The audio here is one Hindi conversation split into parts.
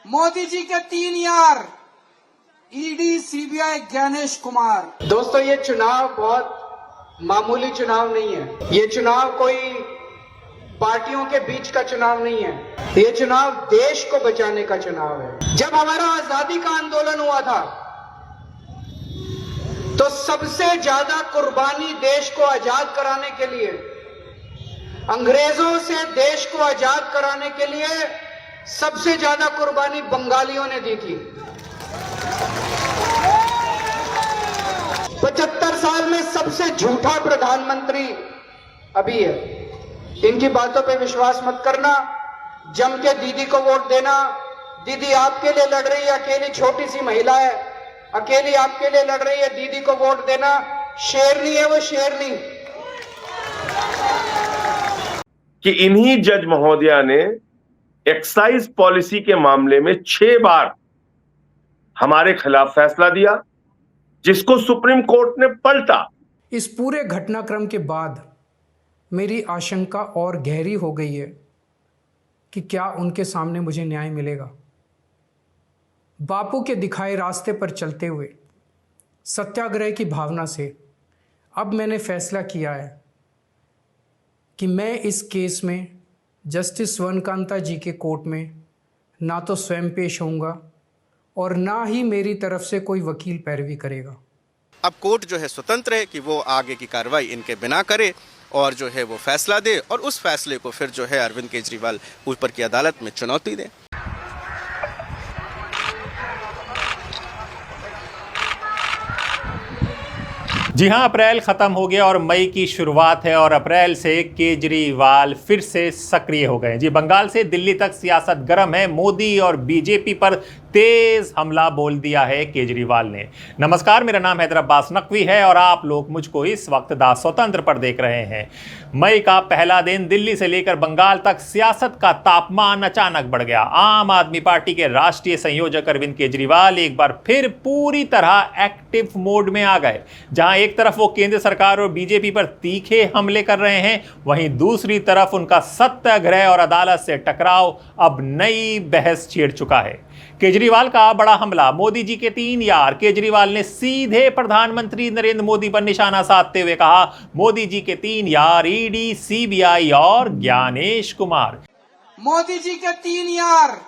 मोदी जी के 3 यार, ईडी, सीबीआई, ज्ञानेश कुमार। दोस्तों, ये चुनाव बहुत मामूली चुनाव नहीं है। ये चुनाव कोई पार्टियों के बीच का चुनाव नहीं है। ये चुनाव देश को बचाने का चुनाव है। जब हमारा आजादी का आंदोलन हुआ था तो सबसे ज्यादा कुर्बानी देश को आजाद कराने के लिए, अंग्रेजों से देश को आजाद कराने के लिए सबसे ज्यादा कुर्बानी बंगालियों ने दी थी। 75 साल में सबसे झूठा प्रधानमंत्री अभी है। इनकी बातों पे विश्वास मत करना। जम के दीदी को वोट देना। दीदी आपके लिए लड़ रही है, अकेली छोटी सी महिला है, अकेली आपके लिए लड़ रही है, दीदी को वोट देना। शेरनी है वो, शेरनी। कि इन्हीं जज महोदया ने एक्साइज पॉलिसी के मामले में 6 बार हमारे खिलाफ फैसला दिया, जिसको सुप्रीम कोर्ट ने पलटा। इस पूरे घटनाक्रम के बाद मेरी आशंका और गहरी हो गई है कि क्या उनके सामने मुझे न्याय मिलेगा। बापू के दिखाए रास्ते पर चलते हुए सत्याग्रह की भावना से अब मैंने फैसला किया है कि मैं इस केस में जस्टिस स्वर्णकांता जी के कोर्ट में ना तो स्वयं पेश होऊंगा और ना ही मेरी तरफ से कोई वकील पैरवी करेगा। अब कोर्ट जो है स्वतंत्र है कि वो आगे की कार्रवाई इनके बिना करे और जो है वो फैसला दे, और उस फैसले को फिर जो है अरविंद केजरीवाल ऊपर की अदालत में चुनौती दे। जी हां, अप्रैल खत्म हो गया और मई की शुरुआत है और अप्रैल से केजरीवाल फिर से सक्रिय हो गए। जी, बंगाल से दिल्ली तक सियासत गर्म है। मोदी और बीजेपी पर तेज हमला बोल दिया है केजरीवाल ने। नमस्कार, मेरा नाम हैदर अब्बास नकवी है और आप लोग मुझको इस वक्त दा स्वतंत्र पर देख रहे हैं। मई का पहला दिन दिल्ली से लेकर बंगाल तक सियासत का तापमान अचानक बढ़ गया। आम आदमी पार्टी के राष्ट्रीय संयोजक अरविंद केजरीवाल एक बार फिर पूरी तरह एक्टिव मोड में आ गए। जहां एक तरफ वो केंद्र सरकार और बीजेपी पर तीखे हमले कर रहे हैं, वहीं दूसरी तरफ उनका सत्याग्रह और अदालत से टकराव अब नई बहस छेड़ चुका है। केजरीवाल का बड़ा हमला, मोदी जी के 3 यार। केजरीवाल ने सीधे प्रधानमंत्री नरेंद्र मोदी पर निशाना साधते हुए कहा, मोदी जी के 3 यार, ईडी, सीबीआई और ज्ञानेश कुमार। मोदी जी के 3 यार,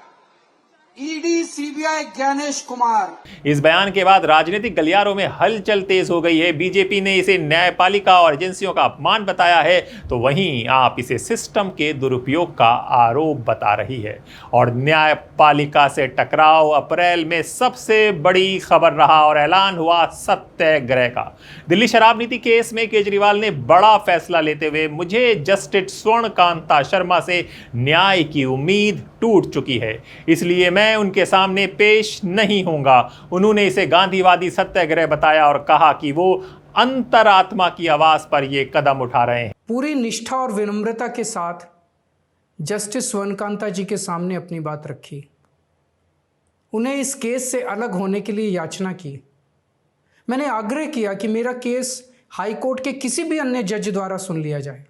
ईडी, सीबीआई, ज्ञानेश कुमार। इस बयान के बाद राजनीतिक गलियारों में हलचल तेज हो गई है। बीजेपी ने इसे न्यायपालिका और एजेंसियों का अपमान बताया है, तो वहीं आप इसे सिस्टम के दुरुपयोग का आरोप बता रही है। और न्यायपालिका से टकराव अप्रैल में सबसे बड़ी खबर रहा और ऐलान हुआ सत्याग्रह का। दिल्ली शराब नीति केस में केजरीवाल ने बड़ा फैसला लेते हुए, मुझे जस्टिस स्वर्णकांता शर्मा से न्याय की उम्मीद टूट चुकी है, इसलिए मैं उनके सामने पेश नहीं होऊंगा। उन्होंने इसे गांधीवादी सत्याग्रह बताया और कहा कि वो अंतरात्मा की आवाज पर यह कदम उठा रहे हैं। पूरी निष्ठा और विनम्रता के साथ जस्टिस स्वर्णकांता जी के सामने अपनी बात रखी। उन्हें इस केस से अलग होने के लिए याचना की। मैंने आग्रह किया कि मेरा केस हाईकोर्ट के किसी भी अन्य जज द्वारा सुन लिया जाए,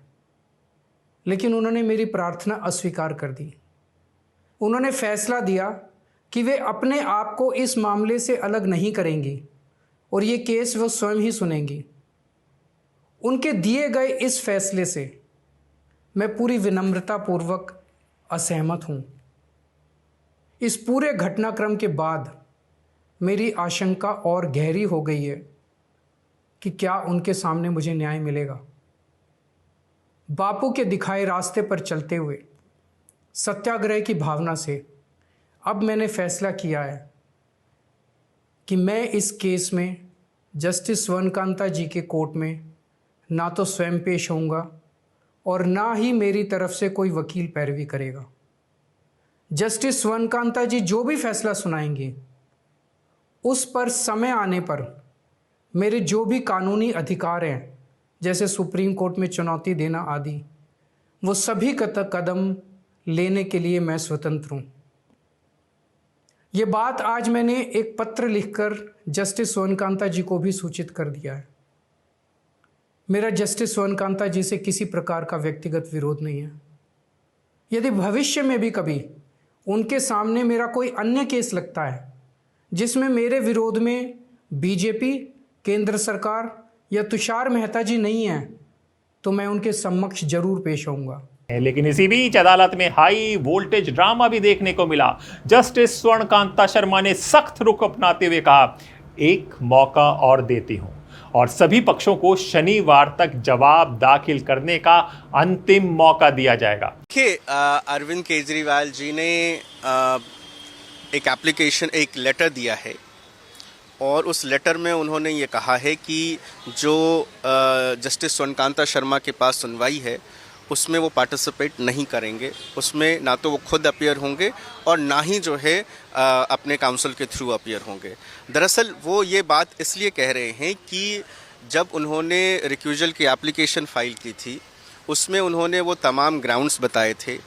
लेकिन उन्होंने मेरी प्रार्थना अस्वीकार कर दी। उन्होंने फैसला दिया कि वे अपने आप को इस मामले से अलग नहीं करेंगी और ये केस वो स्वयं ही सुनेंगी। उनके दिए गए इस फैसले से मैं पूरी विनम्रतापूर्वक असहमत हूँ। इस पूरे घटनाक्रम के बाद मेरी आशंका और गहरी हो गई है कि क्या उनके सामने मुझे न्याय मिलेगा। बापू के दिखाए रास्ते पर चलते हुए सत्याग्रह की भावना से अब मैंने फैसला किया है कि मैं इस केस में जस्टिस स्वर्णकांता जी के कोर्ट में ना तो स्वयं पेश होऊंगा और ना ही मेरी तरफ से कोई वकील पैरवी करेगा। जस्टिस स्वर्णकांता जी जो भी फैसला सुनाएंगे, उस पर समय आने पर मेरे जो भी कानूनी अधिकार हैं, जैसे सुप्रीम कोर्ट में चुनौती देना आदि, वो सभी कदम लेने के लिए मैं स्वतंत्र हूँ। ये बात आज मैंने एक पत्र लिखकर जस्टिस स्वर्णकांता जी को भी सूचित कर दिया है। मेरा जस्टिस स्वर्णकांता जी से किसी प्रकार का व्यक्तिगत विरोध नहीं है। यदि भविष्य में भी कभी उनके सामने मेरा कोई अन्य केस लगता है जिसमें मेरे विरोध में बीजेपी, केंद्र सरकार या तुषार मेहता जी नहीं हैं, तो मैं उनके समक्ष जरूर पेश होऊंगा। लेकिन इसी बीच अदालत में हाई वोल्टेज ड्रामा भी देखने को मिला। जस्टिस स्वर्णकांता शर्मा ने सख्त रुख अपनाते हुए कहा, एक मौका और देती हूं और सभी पक्षों को शनिवार तक जवाब दाखिल करने का अंतिम मौका दिया जाएगा। देखिए, अरविंद केजरीवाल जी ने एक लेटर दिया है और उस लेटर में उन्होंने ये कहा है कि जो जस्टिस स्वर्णकांता शर्मा के पास सुनवाई है उसमें वो पार्टिसिपेट नहीं करेंगे। उसमें ना तो वो खुद अपीयर होंगे और ना ही जो है अपने काउंसिल के थ्रू अपीयर होंगे। दरअसल वो ये बात इसलिए कह रहे हैं कि जब उन्होंने रिक्यूजल की एप्लीकेशन फाइल की थी उसमें उन्होंने वो तमाम ग्राउंड्स बताए थे।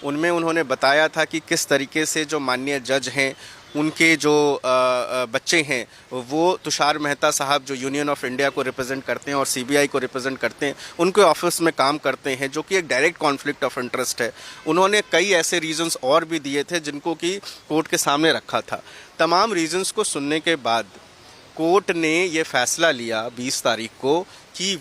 उनमें उन्होंने बताया था कि किस तरीके से जो माननीय जज हैं उनके जो बच्चे हैं वो तुषार मेहता साहब जो यूनियन ऑफ इंडिया को रिप्रेजेंट करते हैं और सीबीआई को रिप्रेजेंट करते हैं, उनके ऑफिस में काम करते हैं, जो कि एक डायरेक्ट कॉन्फ्लिक्ट ऑफ इंटरेस्ट है। उन्होंने कई ऐसे रीजंस और भी दिए थे जिनको कि कोर्ट के सामने रखा था। तमाम रीजंस को सुनने के बाद कोर्ट ने ये फैसला लिया 20 तारीख को कि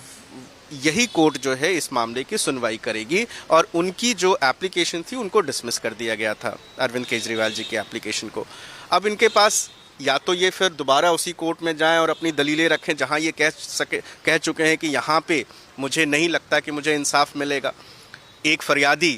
यही कोर्ट जो है इस मामले की सुनवाई करेगी और उनकी जो एप्लीकेशन थी उनको डिसमिस कर दिया गया था, अरविंद केजरीवाल जी की एप्लीकेशन को। अब इनके पास या तो ये फिर दोबारा उसी कोर्ट में जाएं और अपनी दलीलें रखें जहां ये कह चुके हैं कि यहाँ पे मुझे नहीं लगता कि मुझे इंसाफ मिलेगा। एक फरियादी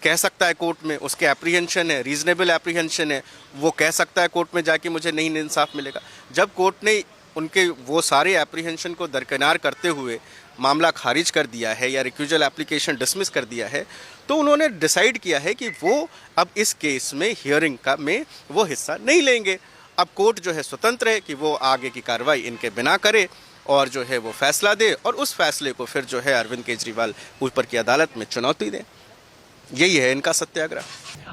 कह सकता है कोर्ट में, उसके एप्रीहेंशन है, रीजनेबल एप्रीहेंशन है, वो कह सकता है कोर्ट में जाके मुझे नहीं इंसाफ मिलेगा। जब कोर्ट ने उनके वो सारे एप्रीहेंशन को दरकिनार करते हुए मामला खारिज कर दिया है या रिक्यूजल एप्लीकेशन डिसमिस कर दिया है, तो उन्होंने डिसाइड किया है कि वो अब इस केस में हियरिंग में वो हिस्सा नहीं लेंगे। अब कोर्ट जो है स्वतंत्र है कि वो आगे की कार्रवाई इनके बिना करे और जो है वो फैसला दे और उस फैसले को फिर जो है अरविंद केजरीवाल ऊपर की अदालत में चुनौती दें। यही है इनका सत्याग्रह।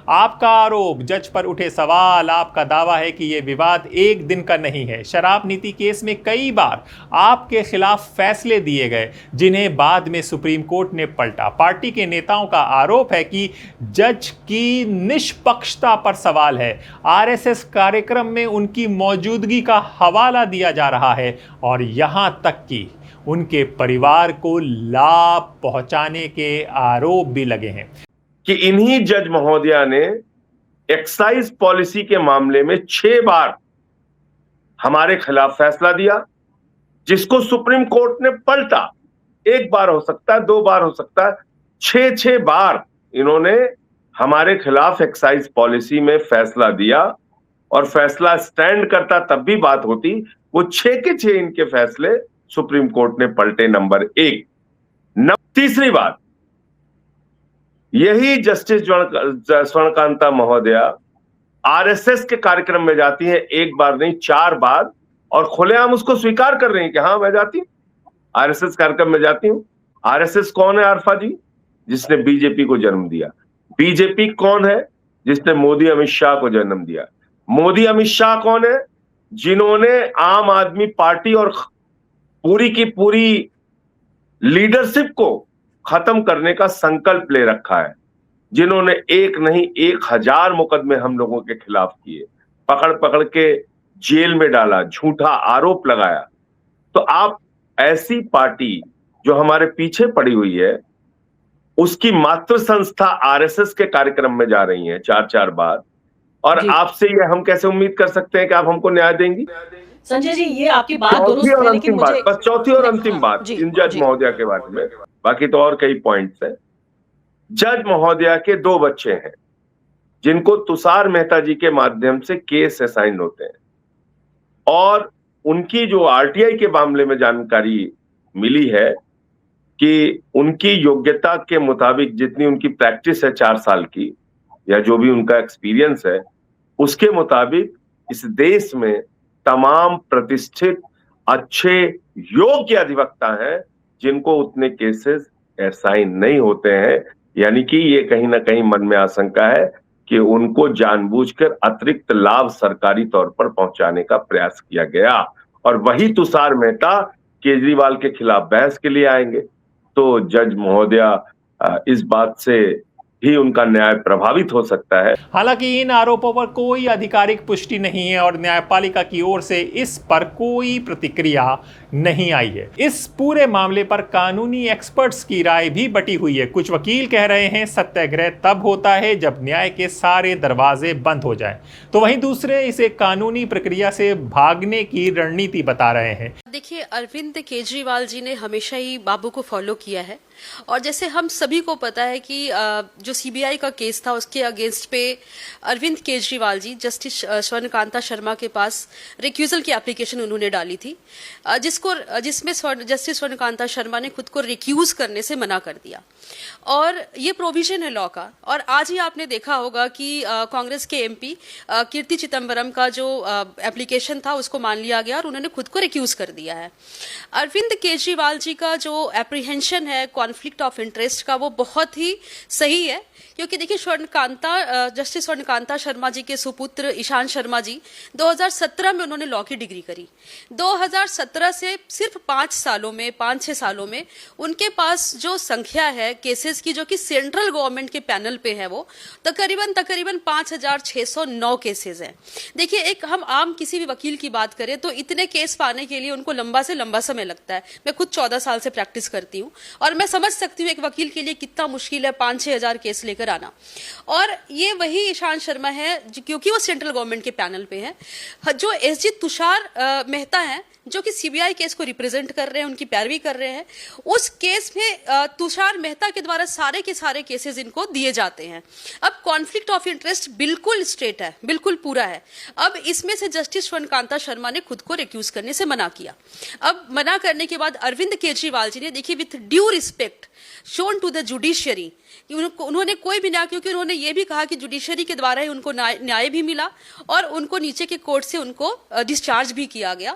आपका आरोप, जज पर उठे सवाल, आपका दावा है कि यह विवाद एक दिन का नहीं है। शराब नीति केस में कई बार आपके खिलाफ फैसले दिए गए जिन्हें बाद में सुप्रीम कोर्ट ने पलटा। पार्टी के नेताओं का आरोप है कि जज की निष्पक्षता पर सवाल है। आरएसएस कार्यक्रम में उनकी मौजूदगी का हवाला दिया जा रहा है और यहां तक कि उनके परिवार को लाभ पहुंचाने के आरोप भी लगे हैं कि इन्हीं जज महोदया ने एक्साइज पॉलिसी के मामले में 6 बार हमारे खिलाफ फैसला दिया, जिसको सुप्रीम कोर्ट ने पलटा। 1 बार हो सकता है, 2 बार हो सकता है, 6 बार इन्होंने हमारे खिलाफ एक्साइज पॉलिसी में फैसला दिया और फैसला स्टैंड करता तब भी बात होती। वो 6 के 6 इनके फैसले सुप्रीम कोर्ट ने पलटे। नंबर 1। तीसरी बात, यही जस्टिस स्वर्णकांता महोदया आरएसएस के कार्यक्रम में जाती है 1 बार नहीं 4 बार और खुलेआम उसको स्वीकार कर रही हैं कि हाँ मैं जाती हूं, आरएसएस कार्यक्रम में जाती हूं। आरएसएस कौन है आरफा जी? जिसने बीजेपी को जन्म दिया। बीजेपी कौन है? जिसने मोदी अमित शाह को जन्म दिया। मोदी अमित शाह कौन है? जिन्होंने आम आदमी पार्टी और पूरी की पूरी लीडरशिप को खत्म करने का संकल्प ले रखा है, जिन्होंने 1 नहीं 1000 मुकदमे हम लोगों के खिलाफ किए, पकड़ पकड़ के जेल में डाला, झूठा आरोप लगाया। तो आप ऐसी पार्टी जो हमारे पीछे पड़ी हुई है, उसकी मातृ संस्था आरएसएस के कार्यक्रम में जा रही है 4 बार, और आपसे ये हम कैसे उम्मीद कर सकते हैं कि आप हमको न्याय देंगी? संजय जी, ये आपकी बात चौथी और है, अंतिम बात, बस चौथी और अंतिम बात इन जज महोदया के बारे में, बाकी तो और कई पॉइंट्स हैं। जज महोदया के 2 बच्चे हैं जिनको तुषार मेहता जी के माध्यम से केस असाइन होते हैं और उनकी जो आरटीआई के मामले में जानकारी मिली है कि उनकी योग्यता के मुताबिक जितनी उनकी प्रैक्टिस है 4 साल की या जो भी उनका एक्सपीरियंस है, उसके मुताबिक इस देश में तमाम प्रतिष्ठित अच्छे योग्य अधिवक्ता हैं जिनको उतने केसेस असाइन नहीं होते हैं। यानी कि ये कहीं ना कहीं मन में आशंका है कि उनको जानबूझकर अतिरिक्त लाभ सरकारी तौर पर पहुंचाने का प्रयास किया गया और वही तुषार मेहता केजरीवाल के खिलाफ बहस के लिए आएंगे। तो जज महोदया इस बात से ही उनका न्याय प्रभावित हो सकता है। हालांकि इन आरोपों पर कोई आधिकारिक पुष्टि नहीं है और न्यायपालिका की ओर से इस पर कोई प्रतिक्रिया नहीं आई है। इस पूरे मामले पर कानूनी एक्सपर्ट्स की राय भी बटी हुई है। कुछ वकील कह रहे हैं सत्याग्रह तब होता है जब न्याय के सारे दरवाजे बंद हो जाएं, तो वहीं दूसरे इसे कानूनी प्रक्रिया से भागने की रणनीति बता रहे हैं। देखिए, अरविंद केजरीवाल जी ने हमेशा ही बाबू को फॉलो किया है और जैसे हम सभी को पता है कि जो सीबीआई का केस था उसके अगेंस्ट पे अरविंद केजरीवाल जी जस्टिस स्वर्णकांता शर्मा के पास रिक्यूजल की एप्लीकेशन उन्होंने डाली थी, जिसमें जस्टिस स्वर्णकांता शर्मा ने खुद को रिक्यूज करने से मना कर दिया और ये प्रोविजन है लॉ का। और आज ही आपने देखा होगा कि कांग्रेस के एमपी कीर्ति चिदम्बरम का जो एप्लीकेशन था उसको मान लिया गया और उन्होंने खुद को रिक्यूज कर दिया है। अरविंद केजरीवाल जी का जो एप्रीहेंशन है कॉन्फ्लिक्ट ऑफ इंटरेस्ट का वो बहुत ही सही है, क्योंकि देखिए जस्टिस स्वर्णकांता शर्मा जी के सुपुत्र ईशान शर्मा जी 2017 में उन्होंने लॉ की डिग्री करी। 2017 से सिर्फ 5-6 सालों में उनके पास जो संख्या है केसेस की जो कि सेंट्रल गवर्नमेंट के पैनल पे है वो तकरीबन 5,609 केसेस हैं। देखिए, एक हम आम किसी भी वकील की बात करें तो इतने केस पाने के लिए उनको लंबा से लंबा समय लगता है। मैं खुद 14 साल से प्रैक्टिस करती हूँ और मैं समझ सकती हूँ एक वकील के लिए कितना मुश्किल है 5-6 हजार केस लेकर आना। और ये वही ईशान शर्मा है क्योंकि वो सेंट्रल गवर्नमेंट के पैनल पे है। जो एसजी तुषार मेहता है जो कि सीबीआई केस को रिप्रेजेंट कर रहे हैं, उनकी पैरवी कर रहे हैं, उस केस में तुषार मेहता के द्वारा सारे के सारे केसेस इनको दिए जाते हैं। अब कॉन्फ्लिक्ट ऑफ इंटरेस्ट बिल्कुल स्ट्रेट है, बिल्कुल पूरा है। अब इसमें से जस्टिस स्वर्णकांता शर्मा ने खुद को रिक्यूज करने से मना किया। अब मना करने के बाद अरविंद केजरीवाल जी ने, देखिए, with due respect shown to the judiciary, उन्होंने कोई भी न्याय, क्योंकि उन्होंने ये भी कहा कि जुडिशरी के द्वारा ही उनको न्याय भी मिला और उनको नीचे के कोर्ट से उनको डिस्चार्ज भी किया गया।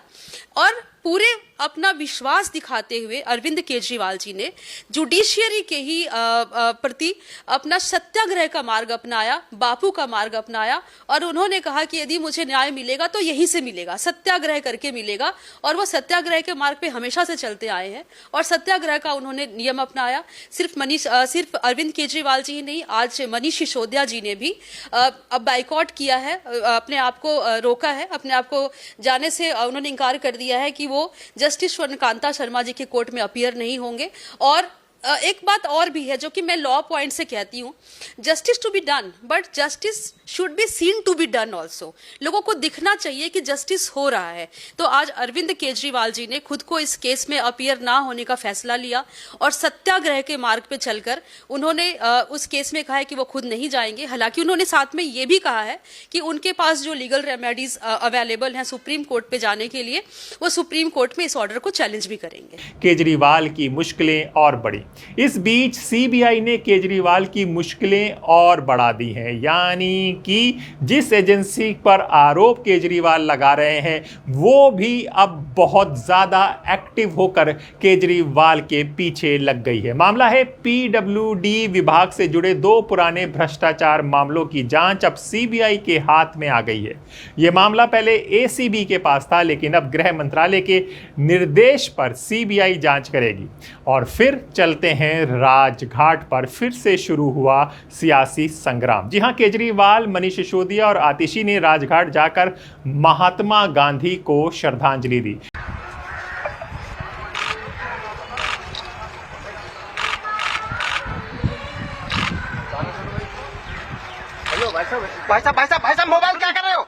और पूरे अपना विश्वास दिखाते हुए अरविंद केजरीवाल जी ने जुडिशियरी के ही प्रति अपना सत्याग्रह का मार्ग अपनाया, बापू का मार्ग अपनाया और उन्होंने कहा कि यदि मुझे न्याय मिलेगा तो यहीं से मिलेगा, सत्याग्रह करके मिलेगा। और वो सत्याग्रह के मार्ग पे हमेशा से चलते आए हैं और सत्याग्रह का उन्होंने नियम अपनाया। सिर्फ अरविंद केजरीवाल जी ही नहीं, आज मनीष सिसोदिया जी ने भी अब बाइकआउट किया है, अपने आप को रोका है, अपने आप को जाने से उन्होंने इनकार कर दिया है कि वो जस्टिस स्वर्णकांता शर्मा जी के कोर्ट में अपीयर नहीं होंगे। और एक बात और भी है जो कि मैं लॉ पॉइंट से कहती हूँ, justice to be done but justice should be seen to be done also. लोगों को दिखना चाहिए कि जस्टिस हो रहा है। तो आज अरविंद केजरीवाल जी ने खुद को इस केस में अपीयर ना होने का फैसला लिया और सत्याग्रह के मार्ग पे चलकर उन्होंने उस केस में कहा है कि वो खुद नहीं जाएंगे। हालांकि उन्होंने साथ में ये भी कहा है कि उनके पास जो लीगल रेमेडीज अवेलेबल हैं सुप्रीम कोर्ट पे जाने के लिए, वो सुप्रीम कोर्ट में इस ऑर्डर को चैलेंज भी करेंगे। केजरीवाल की मुश्किलें और बढ़ी। इस बीच सीबीआई ने केजरीवाल की मुश्किलें और बढ़ा दी हैं, यानी कि जिस एजेंसी पर आरोप केजरीवाल लगा रहे हैं वो भी अब बहुत ज्यादा एक्टिव होकर केजरीवाल के पीछे लग गई है। मामला है पीडब्ल्यूडी विभाग से जुड़े 2 पुराने भ्रष्टाचार मामलों की जांच अब सीबीआई के हाथ में आ गई है। यह मामला पहले एसीबी के पास था, लेकिन अब गृह मंत्रालय के निर्देश पर सीबीआई जांच करेगी। और फिर चलते हैं राजघाट पर, फिर से शुरू हुआ सियासी संग्राम। जी हां, केजरीवाल, मनीष सिसोदिया और आतिशी ने राजघाट जाकर महात्मा गांधी को श्रद्धांजलि दी। हेलो भाई साहब मोबाइल क्या कर रहे हो?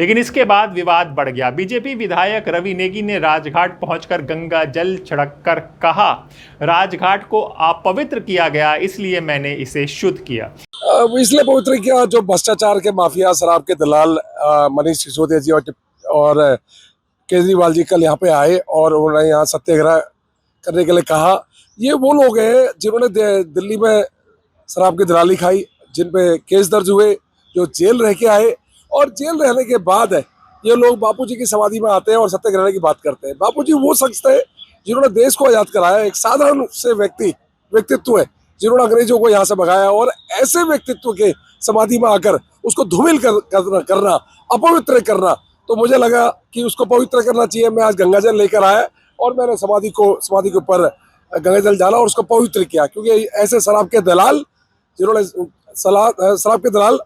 लेकिन इसके बाद विवाद बढ़ गया। बीजेपी विधायक रवि नेगी ने राजघाट पहुंचकर गंगा जल छिड़ककर कहा, राजघाट को अपवित्र किया गया, इसलिए मैंने इसे शुद्ध किया। इसलिए पवित्र किया जो भ्रष्टाचार के माफिया, शराब के दलाल मनीष सिसोदिया जी और केजरीवाल जी कल यहाँ पे आए और उन्होंने यहाँ सत्याग्रह करने के लिए कहा। ये वो लोग हैं जिन्होंने दिल्ली में शराब की दलाली खाई, जिन पे केस दर्ज हुए, जो जेल रह के आए, और जेल रहने के बाद ये लोग बापूजी की समाधि में आते हैं और सत्याग्रह की बात करते हैं। बापूजी वो शख्स थे जिन्होंने देश को आजाद कराया, एक साधारण से व्यक्तित्व है जिन्होंने अंग्रेजों को यहाँ से भगाया, और ऐसे व्यक्तित्व के समाधि में आकर उसको धूमिल करना, अपवित्र करना, तो मुझे लगा कि उसको पवित्र करना चाहिए। मैं आज गंगा जल लेकर आया और मैंने समाधि के ऊपर गंगा जल डाला और उसको पवित्र किया, क्योंकि ऐसे शराब के दलाल जिन्होंने शराब के दलाल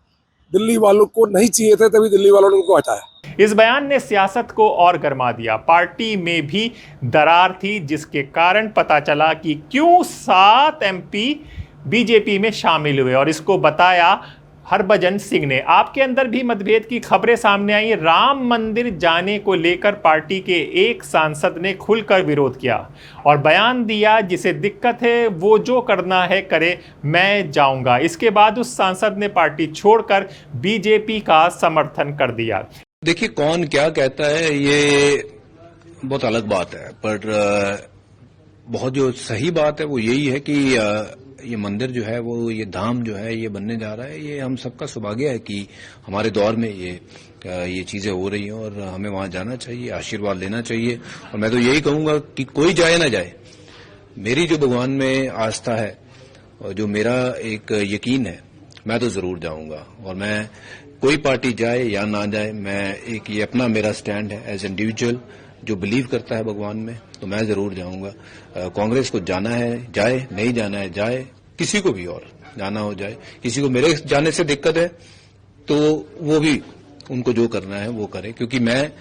दिल्ली वालों को नहीं चाहिए थे, तभी दिल्ली वालों ने उनको हटाया। इस बयान ने सियासत को और गर्मा दिया। पार्टी में भी दरार थी, जिसके कारण पता चला कि क्यों 7 MP बीजेपी में शामिल हुए, और इसको बताया हरभजन सिंह ने। आपके अंदर भी मतभेद की खबरें सामने आई। राम मंदिर जाने को लेकर पार्टी के एक सांसद ने खुलकर विरोध किया और बयान दिया, जिसे दिक्कत है वो जो करना है करे, मैं जाऊंगा। इसके बाद उस सांसद ने पार्टी छोड़कर बीजेपी का समर्थन कर दिया। देखिए, कौन क्या कहता है ये बहुत अलग बात है, पर बहुत जो सही बात है वो यही है कि ये मंदिर जो है वो, ये धाम जो है ये बनने जा रहा है। ये हम सबका सौभाग्य है कि हमारे दौर में ये चीजें हो रही हैं और हमें वहां जाना चाहिए, आशीर्वाद लेना चाहिए। और मैं तो यही कहूंगा कि कोई जाए ना जाए, मेरी जो भगवान में आस्था है और जो मेरा एक यकीन है, मैं तो जरूर जाऊंगा। और मैं कोई पार्टी जाए या ना जाए, मैं एक ये अपना मेरा स्टैंड है एज इंडिविजुअल जो बिलीव करता है भगवान में, तो मैं जरूर जाऊंगा। कांग्रेस को जाना है जाए, नहीं जाना है जाए, किसी को भी और जाना हो जाए। किसी को मेरे जाने से दिक्कत है तो वो भी उनको जो करना है वो करे, क्योंकि मैं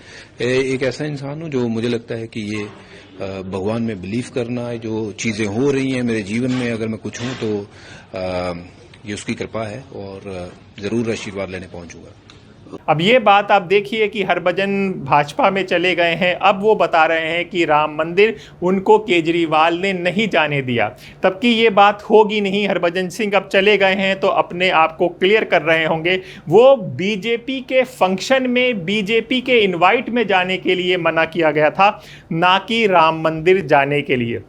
एक ऐसा इंसान हूं जो मुझे लगता है कि ये भगवान में बिलीव करना है। जो चीजें हो रही हैं मेरे जीवन में, अगर मैं कुछ हूं तो ये उसकी कृपा है और जरूर आशीर्वाद लेने पहुंचूंगा। अब ये बात आप देखिए कि हरभजन भाजपा में चले गए हैं। अब वो बता रहे हैं कि राम मंदिर उनको केजरीवाल ने नहीं जाने दिया, तब की ये बात होगी नहीं। हरभजन सिंह अब चले गए हैं तो अपने आप को क्लियर कर रहे होंगे। वो बीजेपी के फंक्शन में, बीजेपी के इनवाइट में जाने के लिए मना किया गया था, ना कि राम मंदिर जाने के लिए।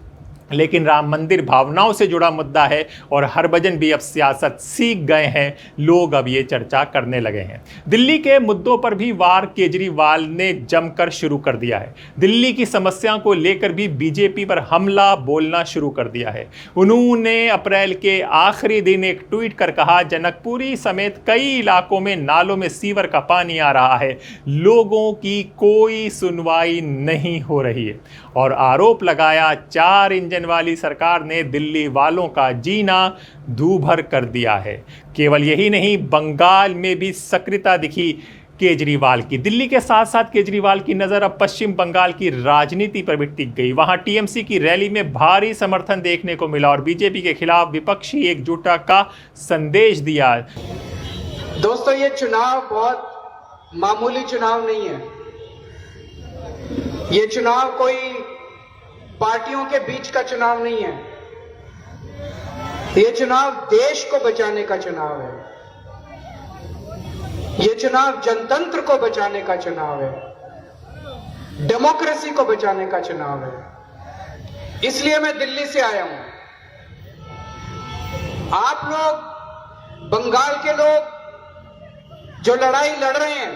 लेकिन राम मंदिर भावनाओं से जुड़ा मुद्दा है और हरभजन भी अब सियासत सीख गए हैं। लोग अब ये चर्चा करने लगे हैं। दिल्ली के मुद्दों पर भी वार केजरीवाल ने जमकर शुरू कर दिया है। दिल्ली की समस्या को लेकर भी बीजेपी पर हमला बोलना शुरू कर दिया है। उन्होंने अप्रैल के आखिरी दिन एक ट्वीट कर कहा, जनकपुरी समेत कई इलाकों में नालों में सीवर का पानी आ रहा है, लोगों की कोई सुनवाई नहीं हो रही है, और आरोप लगाया 4 इंजन वाली सरकार ने दिल्ली वालों का जीना दूभर कर दिया है। केवल यही नहीं, बंगाल में भी सक्रियता दिखी केजरीवाल की। दिल्ली के साथ साथ केजरीवाल की नज़र अब पश्चिम बंगाल की राजनीति पर भी टिक गई। वहां टीएमसी की रैली में भारी समर्थन देखने को मिला और बीजेपी के खिलाफ विपक्षी एकजुटता का संदेश दिया। दोस्तों, ये चुनाव बहुत मामूली चुनाव नहीं है। ये चुनाव कोई पार्टियों के बीच का चुनाव नहीं है। ये चुनाव देश को बचाने का चुनाव है। ये चुनाव जनतंत्र को बचाने का चुनाव है, डेमोक्रेसी को बचाने का चुनाव है। इसलिए मैं दिल्ली से आया हूं। आप लोग, बंगाल के लोग जो लड़ाई लड़ रहे हैं,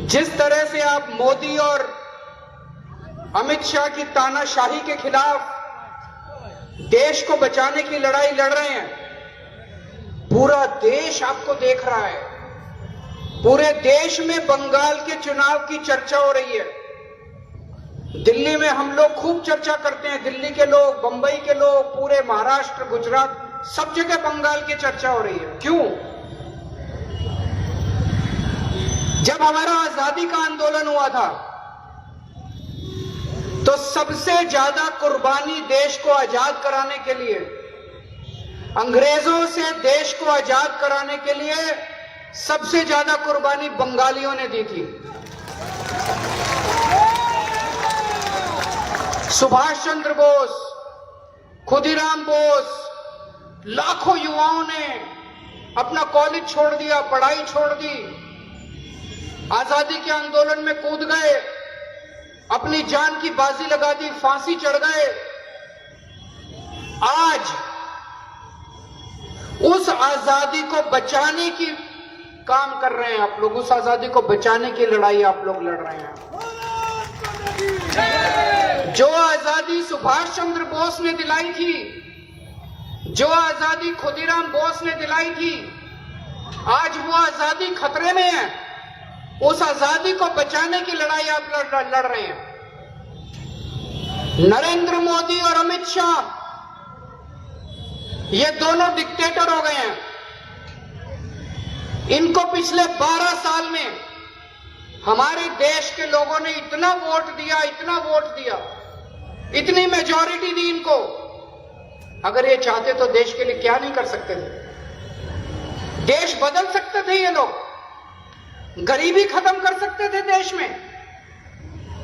जिस तरह से आप मोदी और अमित शाह की तानाशाही के खिलाफ देश को बचाने की लड़ाई लड़ रहे हैं, पूरा देश आपको देख रहा है। पूरे देश में बंगाल के चुनाव की चर्चा हो रही है। दिल्ली में हम लोग खूब चर्चा करते हैं, दिल्ली के लोग, बंबई के लोग, पूरे महाराष्ट्र, गुजरात, सब जगह बंगाल की चर्चा हो रही है। क्यों? जब हमारा आजादी का आंदोलन हुआ था तो सबसे ज्यादा कुर्बानी देश को आजाद कराने के लिए, अंग्रेजों से देश को आजाद कराने के लिए सबसे ज्यादा कुर्बानी बंगालियों ने दी थी। सुभाष चंद्र बोस, खुदीराम बोस, लाखों युवाओं ने अपना कॉलेज छोड़ दिया, पढ़ाई छोड़ दी, आजादी के आंदोलन में कूद गए, अपनी जान की बाजी लगा दी, फांसी चढ़ गए। आज उस आजादी को बचाने की काम कर रहे हैं आप लोग, उस आजादी को बचाने की लड़ाई आप लोग लड़ रहे हैं। जो आजादी सुभाष चंद्र बोस ने दिलाई थी, जो आजादी खुदीराम बोस ने दिलाई थी, आज वो आजादी खतरे में है। उस आजादी को बचाने की लड़ाई आप लड़ रहे हैं। नरेंद्र मोदी और अमित शाह ये दोनों डिक्टेटर हो गए हैं। इनको पिछले 12 साल में हमारे देश के लोगों ने इतना वोट दिया, इतना वोट दिया, इतनी मेजॉरिटी दी इनको। अगर ये चाहते तो देश के लिए क्या नहीं कर सकते थे। देश बदल सकते थे ये लोग, गरीबी खत्म कर सकते थे देश में,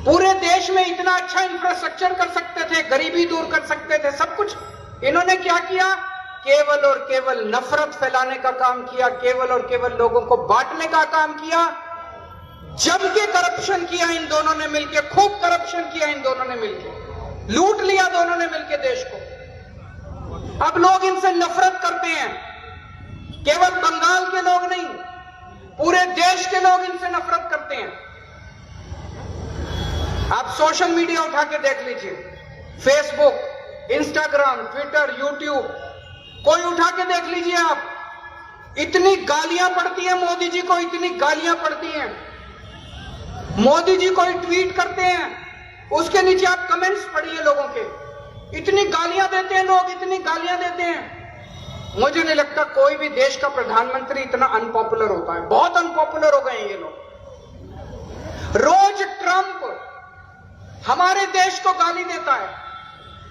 पूरे देश में इतना अच्छा इंफ्रास्ट्रक्चर कर सकते थे, गरीबी दूर कर सकते थे, सब कुछ। इन्होंने क्या किया? केवल और केवल नफरत फैलाने का काम किया, केवल और केवल लोगों को बांटने का काम किया। जम के करप्शन किया इन दोनों ने मिलके, खूब करप्शन किया इन दोनों ने मिलके, लूट लिया दोनों ने मिलके देश को। अब लोग इनसे नफरत करते हैं, केवल बंगाल के लोग नहीं, पूरे देश के लोग इनसे नफरत करते हैं। आप सोशल मीडिया उठा के देख लीजिए, फेसबुक, इंस्टाग्राम, ट्विटर, यूट्यूब, कोई उठा के देख लीजिए आप। इतनी गालियां पड़ती हैं मोदी जी को, इतनी गालियां पड़ती हैं। मोदी जी कोई ट्वीट करते हैं, उसके नीचे आप कमेंट्स पढ़िए लोगों के, इतनी गालियां देते हैं लोग, इतनी गालियां देते हैं। मुझे नहीं लगता कोई भी देश का प्रधानमंत्री इतना अनपॉपुलर होता है। बहुत अनपॉपुलर हो गए हैं ये लोग। रोज ट्रंप हमारे देश को गाली देता है,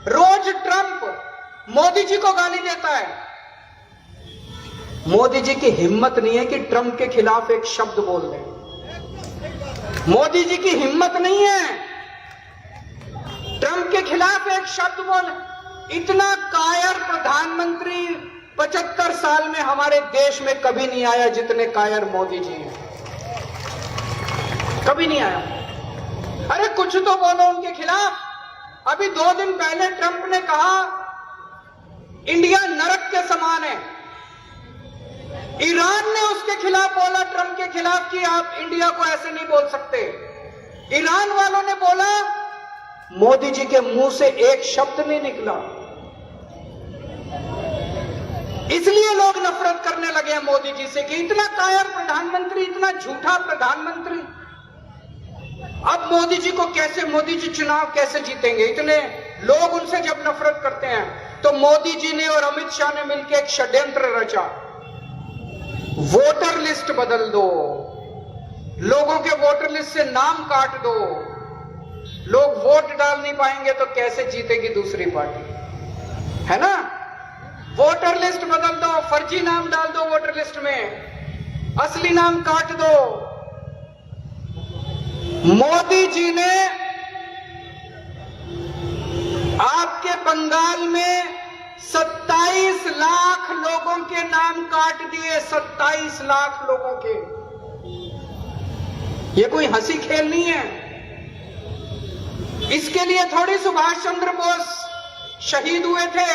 रोज ट्रंप मोदी जी को गाली देता है। मोदी जी की हिम्मत नहीं है कि ट्रंप के खिलाफ एक शब्द बोल दें। मोदी जी की हिम्मत नहीं है ट्रंप के खिलाफ एक शब्द बोल। इतना कायर प्रधानमंत्री 75 साल में हमारे देश में कभी नहीं आया जितने कायर मोदी जी हैं, कभी नहीं आया। अरे कुछ तो बोलो उनके खिलाफ। अभी 2 दिन पहले ट्रंप ने कहा इंडिया नरक के समान है। ईरान ने उसके खिलाफ बोला, ट्रंप के खिलाफ, कि आप इंडिया को ऐसे नहीं बोल सकते। ईरान वालों ने बोला, मोदी जी के मुंह से एक शब्द नहीं निकला। इसलिए लोग नफरत करने लगे हैं मोदी जी से कि इतना कायर प्रधानमंत्री, इतना झूठा प्रधानमंत्री। अब मोदी जी को कैसे, मोदी जी चुनाव कैसे जीतेंगे? इतने लोग उनसे जब नफरत करते हैं, तो मोदी जी ने और अमित शाह ने मिलकर एक षड्यंत्र रचा। वोटर लिस्ट बदल दो, लोगों के वोटर लिस्ट से नाम काट दो। लोग वोट डाल नहीं पाएंगे तो कैसे जीतेगी दूसरी पार्टी, है ना? वोटर लिस्ट बदल दो, फर्जी नाम डाल दो वोटर लिस्ट में, असली नाम काट दो। मोदी जी ने आपके बंगाल में 27 लाख लोगों के नाम काट दिए, 27 लाख लोगों के। ये कोई हंसी खेल नहीं है। इसके लिए थोड़ी सुभाष चंद्र बोस शहीद हुए थे,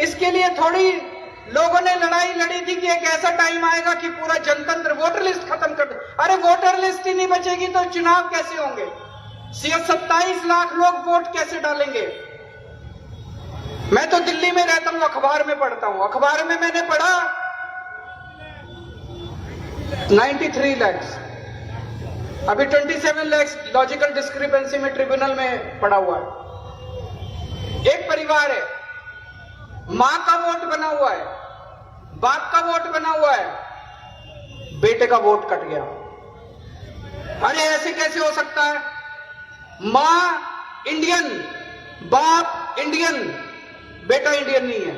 इसके लिए थोड़ी लोगों ने लड़ाई लड़ी थी कि एक ऐसा टाइम आएगा कि पूरा जनतंत्र वोटर लिस्ट खत्म कर दे। अरे वोटर लिस्ट ही नहीं बचेगी तो चुनाव कैसे होंगे? 27 लाख लोग वोट कैसे डालेंगे? मैं तो दिल्ली में रहता हूं, अखबार में पढ़ता हूं। अखबार में मैंने पढ़ा 93 लाख, अभी 27 लाख लॉजिकल डिस्क्रिपेंसी में ट्रिब्यूनल में पड़ा हुआ है। एक परिवार है, मां का वोट बना हुआ है, बाप का वोट बना हुआ है, बेटे का वोट कट गया। अरे ऐसे कैसे हो सकता है? मां इंडियन, बाप इंडियन, बेटा इंडियन नहीं है।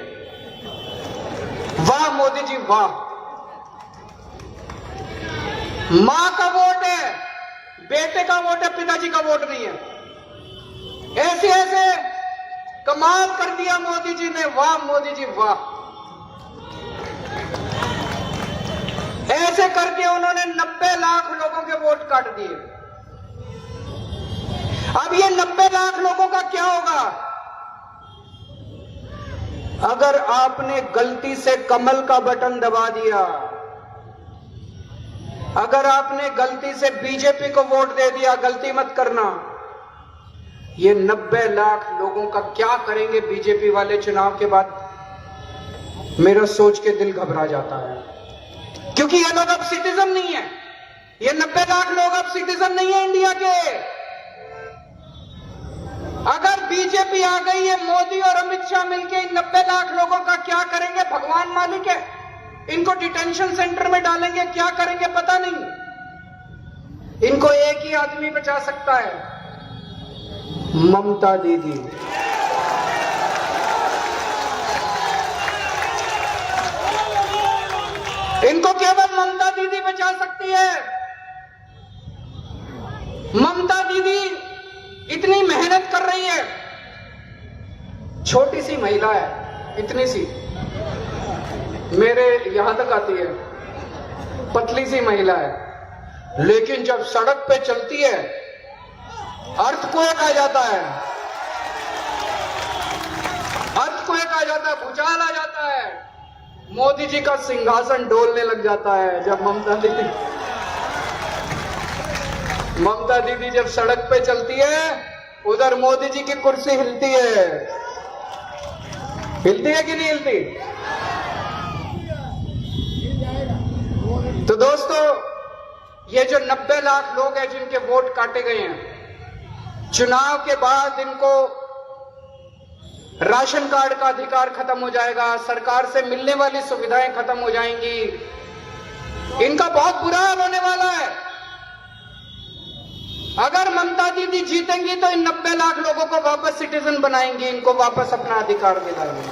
वाह मोदी जी वाह। मां का वोट है, बेटे का वोट है, पिताजी का वोट नहीं है। ऐसे ऐसे कमाल कर दिया मोदी जी ने, वाह मोदी जी वाह। ऐसे करके उन्होंने 90 लाख लोगों के वोट काट दिए। अब ये 90 लाख लोगों का क्या होगा? अगर आपने गलती से कमल का बटन दबा दिया, अगर आपने गलती से बीजेपी को वोट दे दिया, गलती मत करना। ये 90 लाख लोगों का क्या करेंगे बीजेपी वाले चुनाव के बाद, मेरा सोच के दिल घबरा जाता है। क्योंकि ये लोग अब सिटीजन नहीं है, ये 90 लाख लोग अब सिटीजन नहीं है इंडिया के। अगर बीजेपी आ गई है, मोदी और अमित शाह मिलकर इन 90 लाख लोगों का क्या करेंगे भगवान मालिक है। इनको डिटेंशन सेंटर में डालेंगे, क्या करेंगे पता नहीं। इनको एक ही आदमी बचा सकता है, ममता दीदी। इनको केवल ममता दीदी बचा सकती है। ममता दीदी इतनी मेहनत कर रही है, छोटी सी महिला है, इतनी सी मेरे यहां तक आती है, पतली सी महिला है, लेकिन जब सड़क पे चलती है अर्थक्वेक आ जाता है, अर्थक्वेक आ जाता है, भूचाल आ जाता है। मोदी जी का सिंहासन डोलने लग जाता है जब ममता दीदी जब सड़क पे चलती है, उधर मोदी जी की कुर्सी हिलती है। हिलती है कि नहीं हिलती? तो दोस्तों, ये जो 90 लाख लोग हैं जिनके वोट काटे गए हैं, चुनाव के बाद इनको राशन कार्ड का अधिकार खत्म हो जाएगा, सरकार से मिलने वाली सुविधाएं खत्म हो जाएंगी, इनका बहुत बुरा हाल होने वाला है। अगर ममता दीदी जीतेंगी तो इन 90 लाख लोगों को वापस सिटीजन बनाएंगी, इनको वापस अपना अधिकार दिलाएंगे,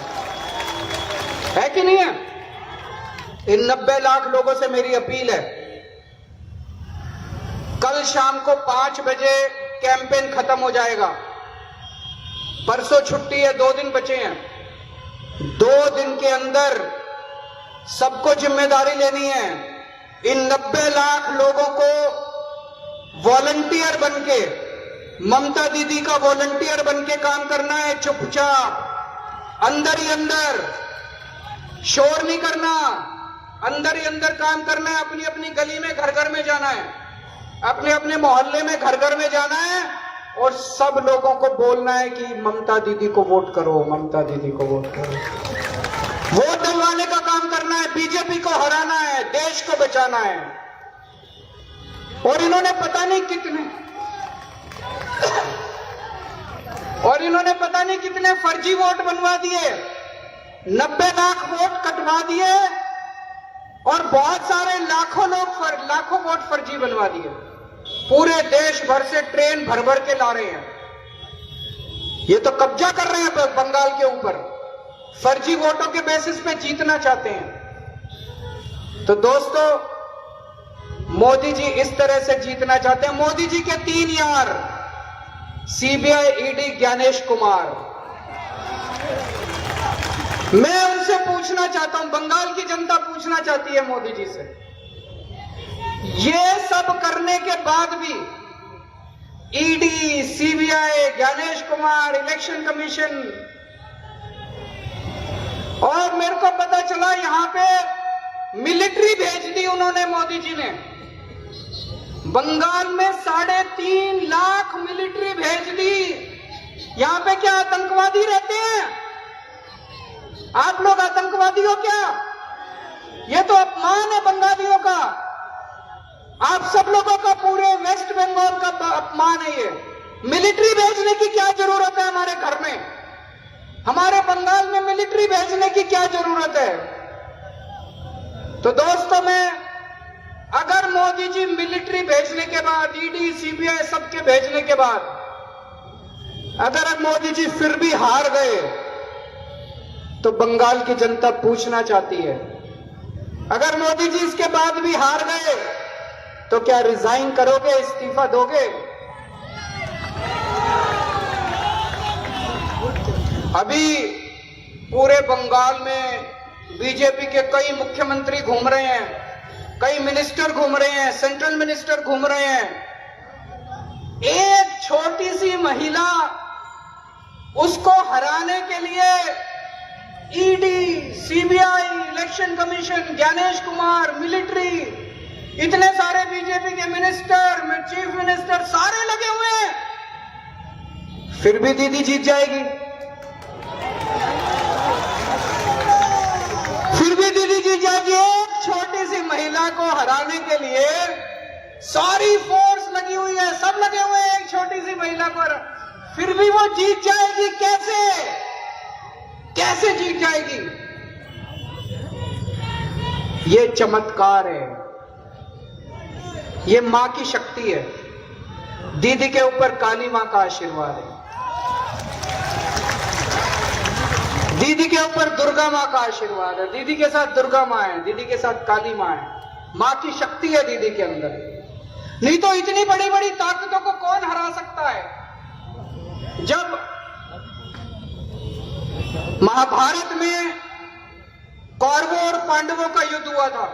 है कि नहीं है? इन 90 लाख लोगों से मेरी अपील है, कल शाम को 5 बजे कैंपेन खत्म हो जाएगा। परसों छुट्टी है, 2 दिन बचे हैं। 2 दिन के अंदर सबको जिम्मेदारी लेनी है। इन 90 लाख लोगों को वॉलंटियर बनके, ममता दीदी का वॉलंटियर बनके काम करना है, चुपचाप अंदर ही अंदर, शोर नहीं करना, अंदर ही अंदर काम करना है। अपनी अपनी गली में घर घर में जाना है, अपने अपने मोहल्ले में घर घर में जाना है और सब लोगों को बोलना है कि ममता दीदी को वोट करो, ममता दीदी को वोट करो। वोट दिलवाने का काम करना है, बीजेपी को हराना है, देश को बचाना है। और इन्होंने पता नहीं कितने फर्जी वोट बनवा दिए, 90 लाख वोट कटवा दिए और बहुत सारे लाखों वोट फर्जी बनवा दिए। पूरे देश भर से ट्रेन भर भर के ला रहे हैं। ये तो कब्जा कर रहे हैं बंगाल के ऊपर, फर्जी वोटों के बेसिस पे जीतना चाहते हैं। तो दोस्तों, मोदी जी इस तरह से जीतना चाहते हैं। मोदी जी के 3 यार, सीबीआई, ईडी, ज्ञानेश कुमार। मैं उनसे पूछना चाहता हूं, बंगाल की जनता पूछना चाहती है मोदी जी से, ये सब करने के बाद भी ED, CBI, Gyanesh Kumar, election commission, और मेरे को पता चला यहां पे मिलिट्री भेज दी उन्होंने, मोदी जी ने बंगाल में 3.5 लाख मिलिट्री भेज दी। यहां पे क्या आतंकवादी रहते हैं? आप लोग आतंकवादी हो क्या? ये तो अपमान है बंगालियों का, आप सब लोगों का, पूरे वेस्ट बंगाल का अपमान है ये। मिलिट्री भेजने की क्या जरूरत है हमारे घर में? हमारे बंगाल में मिलिट्री भेजने की क्या जरूरत है? तो दोस्तों, अगर मोदी जी मिलिट्री भेजने के बाद, ईडी, सीबीआई सबके भेजने के बाद, अगर मोदी जी फिर भी हार गए तो बंगाल की जनता पूछना चाहती है, अगर मोदी जी इसके बाद भी हार गए तो क्या रिजाइन करोगे, इस्तीफा दोगे? अभी पूरे बंगाल में बीजेपी के कई मुख्यमंत्री घूम रहे हैं, कई मिनिस्टर घूम रहे हैं, सेंट्रल मिनिस्टर घूम रहे हैं। एक छोटी सी महिला, उसको हराने के लिए ED, CBI, election commission, Gyanesh Kumar, military, इतने सारे बीजेपी के मिनिस्टर, चीफ मिनिस्टर सारे लगे हुए हैं, फिर भी दीदी जीत जाएगी। फिर भी दीदी जीत जाएगी। एक छोटी सी महिला को हराने के लिए सारी फोर्स लगी हुई है, सब लगे हुए हैं एक छोटी सी महिला पर, फिर भी वो जीत जाएगी। कैसे कैसे जीत जाएगी? ये चमत्कार है, ये मां की शक्ति है। दीदी के ऊपर काली मां का आशीर्वाद है, दीदी के ऊपर दुर्गा मां का आशीर्वाद है। दीदी के साथ दुर्गा मां है, दीदी के साथ काली मां है। मां की शक्ति है दीदी के अंदर, नहीं तो इतनी बड़ी बड़ी ताकतों को कौन हरा सकता है? जब महाभारत में कौरवों और पांडवों का युद्ध हुआ था,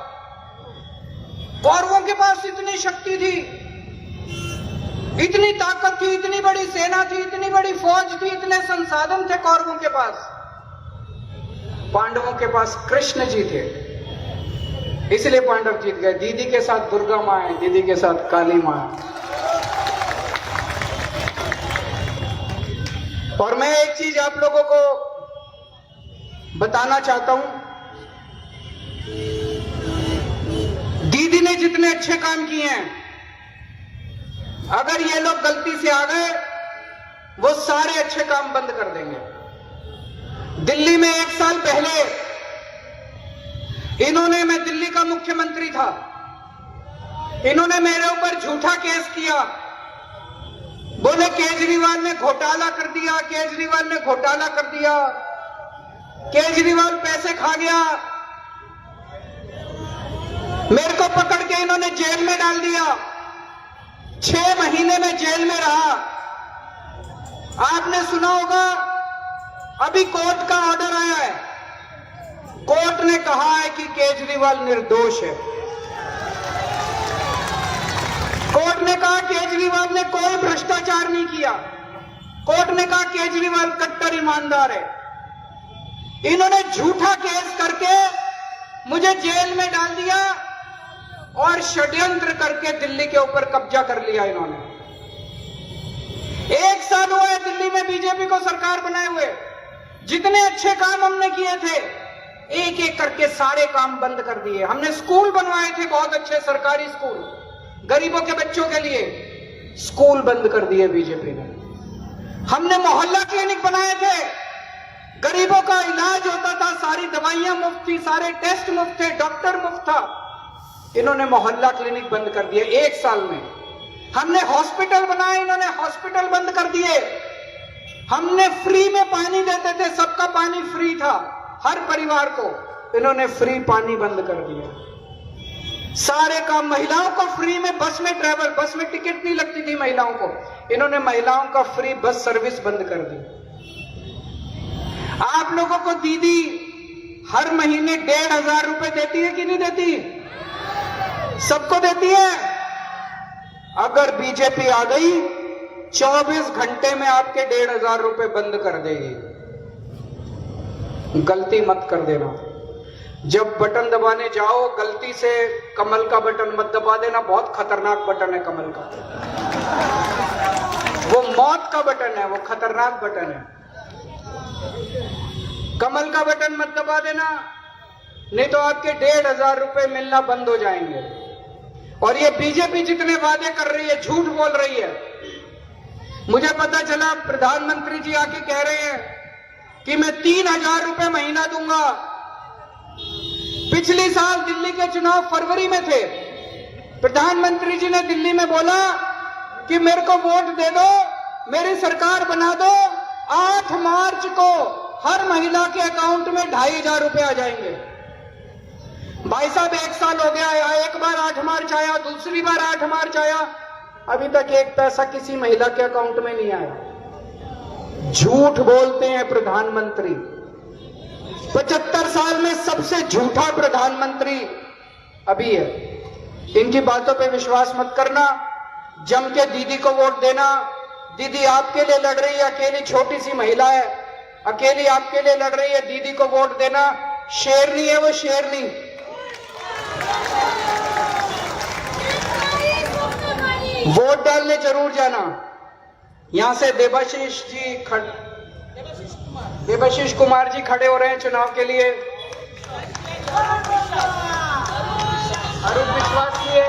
कौरवों के पास इतनी शक्ति थी, इतनी ताकत थी, इतनी बड़ी सेना थी, इतनी बड़ी फौज थी, इतने संसाधन थे कौरवों के पास। पांडवों के पास कृष्ण जी थे, इसलिए पांडव जीत गए। दीदी के साथ दुर्गा मां है, दीदी के साथ काली मां है। और मैं एक चीज आप लोगों को बताना चाहता हूं, दीदी ने जितने अच्छे काम किए हैं, अगर ये लोग गलती से आ गए, वो सारे अच्छे काम बंद कर देंगे। दिल्ली में 1 साल पहले इन्होंने, मैं दिल्ली का मुख्यमंत्री था, इन्होंने मेरे ऊपर झूठा केस किया, बोले केजरीवाल ने घोटाला कर दिया, केजरीवाल ने घोटाला कर दिया, केजरीवाल पैसे खा गया। मेरे को पकड़ के इन्होंने जेल में डाल दिया, 6 महीने में जेल में रहा। आपने सुना होगा, अभी कोर्ट का ऑर्डर आया है, कोर्ट ने कहा है कि केजरीवाल निर्दोष है। कोर्ट ने कहा केजरीवाल ने कोई भ्रष्टाचार नहीं किया, कोर्ट ने कहा केजरीवाल कट्टर ईमानदार है। इन्होंने झूठा केस करके मुझे जेल में डाल दिया और षड्यंत्र करके दिल्ली के ऊपर कब्जा कर लिया इन्होंने। 1 साल हुआ है दिल्ली में बीजेपी को सरकार बनाए हुए, जितने अच्छे काम हमने किए थे, एक एक करके सारे काम बंद कर दिए। हमने स्कूल बनवाए थे, बहुत अच्छे सरकारी स्कूल, गरीबों के बच्चों के लिए, स्कूल बंद कर दिए बीजेपी ने। हमने मोहल्ला क्लिनिक बनाए थे, गरीबों का इलाज होता था, सारी दवाइयां मुफ्त थी, सारे टेस्ट मुफ्त थे, डॉक्टर मुफ्त था। इन्होंने मोहल्ला क्लिनिक बंद कर दिए 1 साल में। हमने हॉस्पिटल बनाए, इन्होंने हॉस्पिटल बंद कर दिए। हमने फ्री में पानी देते थे, सबका पानी फ्री था हर परिवार को, इन्होंने फ्री पानी बंद कर दिया। सारे काम, महिलाओं को फ्री में बस में ट्रैवल, बस में टिकट नहीं लगती थी महिलाओं को, इन्होंने महिलाओं का फ्री बस सर्विस बंद कर दी। आप लोगों को दीदी हर महीने 1,500 रुपए देती है कि नहीं देती? सबको देती है। अगर बीजेपी आ गई, 24 घंटे में आपके 1,500 रुपए बंद कर देगी। गलती मत कर देना, जब बटन दबाने जाओ गलती से कमल का बटन मत दबा देना, बहुत खतरनाक बटन है कमल का, वो मौत का बटन है, वो खतरनाक बटन है। कमल का बटन मत दबा देना, नहीं तो आपके 1,500 रुपए मिलना बंद हो जाएंगे। और ये बीजेपी जितने वादे कर रही है, झूठ बोल रही है। मुझे पता चला प्रधानमंत्री जी आके कह रहे हैं कि मैं 3,000 रुपए महीना दूंगा। पिछली साल दिल्ली के चुनाव फरवरी में थे, प्रधानमंत्री जी ने दिल्ली में बोला कि मेरे को वोट दे दो, मेरी सरकार बना दो, 8 मार्च को हर महिला के अकाउंट में 2,500 रुपए आ जाएंगे। भाई साहब 1 साल हो गया, एक बार 8 मार्च आया, दूसरी बार 8 मार्च आया, अभी तक एक पैसा किसी महिला के अकाउंट में नहीं आया। झूठ बोलते हैं प्रधानमंत्री। 75 साल में सबसे झूठा प्रधानमंत्री अभी है। इनकी बातों पे विश्वास मत करना, जम के दीदी को वोट देना। दीदी आपके लिए लड़ रही है, अकेली छोटी सी महिला है, अकेली आपके लिए लड़ रही है, दीदी को वोट देना। शेरनी है वो, शेरनी। वोट डालने जरूर जाना। यहां से देबाशीष कुमार जी खड़े हो रहे हैं चुनाव के लिए। अरुण विश्वास जी है,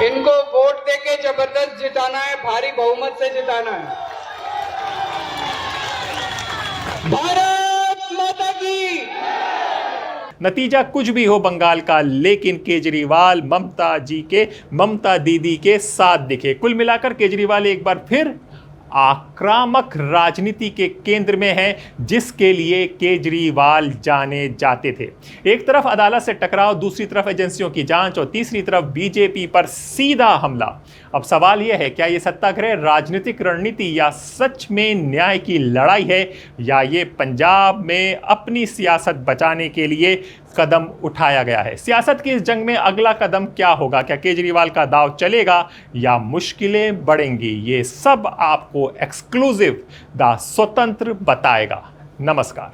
इनको वोट देके जबरदस्त जिताना है, भारी बहुमत से जिताना है। भारत माता की। नतीजा कुछ भी हो बंगाल का, लेकिन केजरीवाल ममता दीदी के साथ दिखे। कुल मिलाकर केजरीवाल एक बार फिर आक्रामक राजनीति के केंद्र में है, जिसके लिए केजरीवाल जाने जाते थे। एक तरफ अदालत से टकराव, दूसरी तरफ एजेंसियों की जांच और तीसरी तरफ बीजेपी पर सीधा हमला। अब सवाल यह है, क्या ये सत्याग्रह राजनीतिक रणनीति या सच में न्याय की लड़ाई है, या ये पंजाब में अपनी सियासत बचाने के लिए कदम उठाया गया है? सियासत की इस जंग में अगला कदम क्या होगा? क्या केजरीवाल का दांव चलेगा या मुश्किलें बढ़ेंगी? ये सब आपको एक्सक्लूसिव द स्वतंत्र बताएगा। नमस्कार।